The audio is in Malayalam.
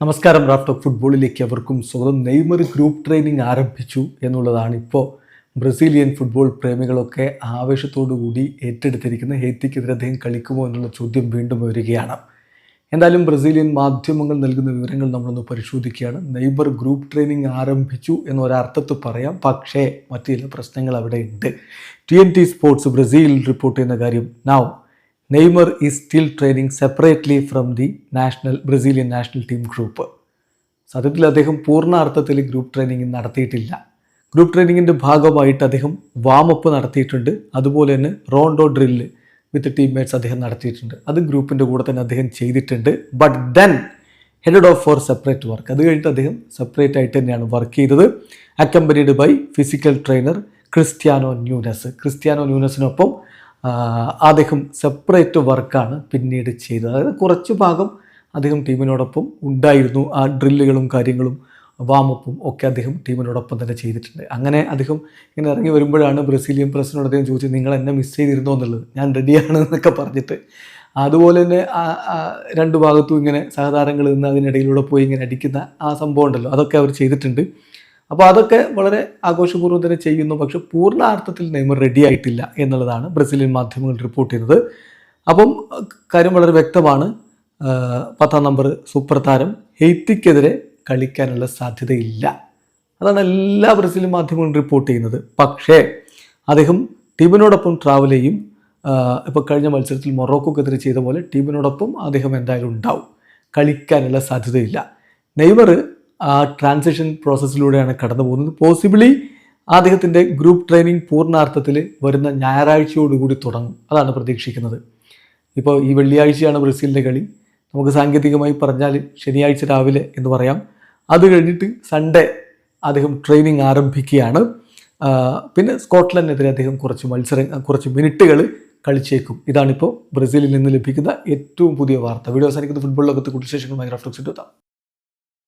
നമസ്കാരം. റാഫ്റ്റ് ഓഫ് ഫുട്ബോളിലേക്ക് അവർക്കും സ്വാഗതം. നെയ്മർ ഗ്രൂപ്പ് ട്രെയിനിങ് ആരംഭിച്ചു എന്നുള്ളതാണ് ഇപ്പോൾ ബ്രസീലിയൻ ഫുട്ബോൾ പ്രേമികളൊക്കെ ആവേശത്തോടു കൂടി ഏറ്റെടുത്തിരിക്കുന്ന. ഹെയ്ത്തിക്കെതിരെ അദ്ദേഹം കളിക്കുമോ എന്നുള്ള ചോദ്യം വീണ്ടും വരികയാണ്. എന്തായാലും ബ്രസീലിയൻ മാധ്യമങ്ങൾ നൽകുന്ന വിവരങ്ങൾ നമ്മളൊന്ന് പരിശോധിക്കുകയാണ്. നെയ്മർ ഗ്രൂപ്പ് ട്രെയിനിങ് ആരംഭിച്ചു എന്നൊരർത്ഥത്തിൽ പറയാം, പക്ഷേ മറ്റു ചില പ്രശ്നങ്ങൾ അവിടെ ഉണ്ട്. TNT സ്പോർട്സ് ബ്രസീൽ റിപ്പോർട്ട് ചെയ്യുന്ന കാര്യം, now Neymar is still training separately from the Brazilian national team group. സത്യത്തിൽ അദ്ദേഹം പൂർണ്ണ അർത്ഥത്തിൽ ഗ്രൂപ്പ് ട്രെയിനിങ് നടത്തിയിട്ടില്ല. ഗ്രൂപ്പ് ട്രെയിനിങ്ങിൻ്റെ ഭാഗമായിട്ട് അദ്ദേഹം വാമപ്പ് നടത്തിയിട്ടുണ്ട്. അതുപോലെ തന്നെ റോണ്ടോ ഡ്രില്ല് വിത്ത് ടീംമേറ്റ്സ് അദ്ദേഹം നടത്തിയിട്ടുണ്ട്. അത് ഗ്രൂപ്പിൻ്റെ കൂടെ തന്നെ അദ്ദേഹം ചെയ്തിട്ടുണ്ട്. But then headed off for separate work. അത് കഴിഞ്ഞിട്ട് അദ്ദേഹം സെപ്പറേറ്റ് ആയിട്ട് തന്നെയാണ് വർക്ക് ചെയ്തത്. Accompanied by physical trainer Cristiano ന്യൂനസിനൊപ്പം അദ്ദേഹം സെപ്പറേറ്റ് വർക്കാണ് പിന്നീട് ചെയ്തത്. അതായത് കുറച്ച് ഭാഗം അദ്ദേഹം ടീമിനോടൊപ്പം ഉണ്ടായിരുന്നു. ആ ഡ്രില്ലുകളും കാര്യങ്ങളും വാമപ്പും ഒക്കെ അദ്ദേഹം ടീമിനോടൊപ്പം തന്നെ ചെയ്തിട്ടുണ്ട്. അങ്ങനെ അദ്ദേഹം ഇങ്ങനെ ഇറങ്ങി വരുമ്പോഴാണ് ബ്രസീലിയൻ പ്രസിഡന്റ് അദ്ദേഹം ചോദിച്ചത്, നിങ്ങൾ എന്നെ മിസ് ചെയ്തിരുന്നോ എന്നുള്ളത്. ഞാൻ റെഡിയാണ് എന്നൊക്കെ പറഞ്ഞിട്ട്. അതുപോലെ തന്നെ രണ്ട് ഭാഗത്തും ഇങ്ങനെ സഹതാരങ്ങൾ നിന്ന് അതിനിടയിലൂടെ പോയി ഇങ്ങനെ അടിക്കുന്ന ആ സംഭവം ഉണ്ടല്ലോ, അതൊക്കെ അവർ ചെയ്തിട്ടുണ്ട്. അപ്പോൾ അതൊക്കെ വളരെ ആഘോഷപൂർവ്വം തന്നെ ചെയ്യുന്നു. പക്ഷെ പൂർണ്ണാർത്ഥത്തിൽ നെയ്മർ റെഡി ആയിട്ടില്ല എന്നുള്ളതാണ് ബ്രസീലിയൻ മാധ്യമങ്ങൾ റിപ്പോർട്ട് ചെയ്യുന്നത്. അപ്പം കാര്യം വളരെ വ്യക്തമാണ്. 10ാം നമ്പർ സൂപ്പർ താരം ഹെയ്ത്തിക്കെതിരെ കളിക്കാനുള്ള സാധ്യതയില്ല. അതാണ് എല്ലാ ബ്രസീലിയൻ മാധ്യമങ്ങളും റിപ്പോർട്ട് ചെയ്യുന്നത്. പക്ഷേ അദ്ദേഹം ടീമിനോടൊപ്പം ട്രാവൽ ചെയ്യും. ഇപ്പോൾ കഴിഞ്ഞ മത്സരത്തിൽ മൊറോക്കോക്കെതിരെ ചെയ്ത പോലെ ടീമിനോടൊപ്പം അദ്ദേഹം എന്തായാലും ഉണ്ടാവും. കളിക്കാനുള്ള സാധ്യതയില്ല. നെയ്മർ ആ ട്രാൻസിഷൻ പ്രോസസ്സിലൂടെയാണ് കടന്നു പോകുന്നത്. പോസിബിളി അദ്ദേഹത്തിൻ്റെ ഗ്രൂപ്പ് ട്രെയിനിങ് പൂർണ്ണാർത്ഥത്തിൽ വരുന്ന ഞായറാഴ്ചയോടുകൂടി തുടങ്ങും. അതാണ് പ്രതീക്ഷിക്കുന്നത്. ഇപ്പോൾ ഈ വെള്ളിയാഴ്ചയാണ് ബ്രസീലിൻ്റെ കളി. നമുക്ക് സാങ്കേതികമായി പറഞ്ഞാൽ ശനിയാഴ്ച രാവിലെ എന്ന് പറയാം. അത് കഴിഞ്ഞിട്ട് സൺഡേ അദ്ദേഹം ട്രെയിനിങ് ആരംഭിക്കുകയാണ്. പിന്നെ സ്കോട്ട്ലൻഡിനെതിരെ അദ്ദേഹം കുറച്ച് മിനിറ്റുകൾ കളിച്ചേക്കും. ഇതാണിപ്പോൾ ബ്രസീലിൽ നിന്ന് ലഭിക്കുന്ന ഏറ്റവും പുതിയ വാർത്ത. വീഡിയോ അവസാനിക്കുന്ന ഫുട്ബോൾ ലോകത്ത് കൂടുതൽ വിശേഷങ്ങളുമായി റാഫ്റ്റ് ഓഫ് ഫുട്ബോൾ.